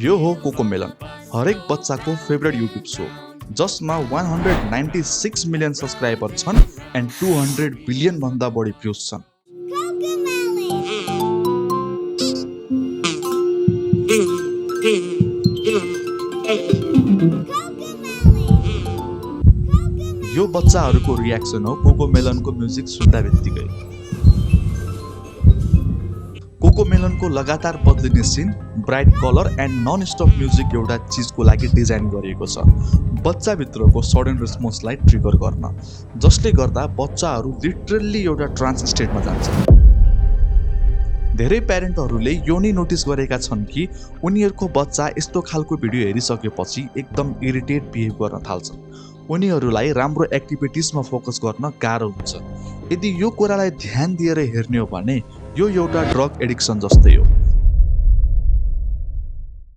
यो हो कोकोमेलन, हरेक बच्चाको फेभरेट युट्युब सो जसमा 196 मिलियन सब्सक्राइबर छन् एन्ड 200 बिलियन भन्दा बढी भ्युज छन्। यो बच्चाहरूको रियाक्सन हो कोकोमेलनको म्युजिक सुन्दा बित्तिकै। कोकोमेलनको लगातार बदलिने scene, bright colour and non stop music एउटा चिजको लागि डिजाइन गरिएको छ, बच्चाभित्रको सडन रेस्पोन्सलाई ट्रिगर गर्न, जसले गर्दा बच्चाहरू लिटरल्ली एउटा ट्रान्स स्टेटमा जान्छ। धेरै प्यारेन्टहरूले यो नै नोटिस गरेका छन् कि उनीहरूको बच्चा यस्तो खालको भिडियो हेरिसकेपछि एकदम इरिटेट बिहेभ गर्न थाल्छन्। उनीहरूलाई राम्रो एक्टिभिटिजमा फोकस गर्न गाह्रो हुन्छ। यदि यो कुरालाई ध्यान दिएर हेर्ने हो भने यो एउटा ड्रग एडिक्सन जस्तै हो।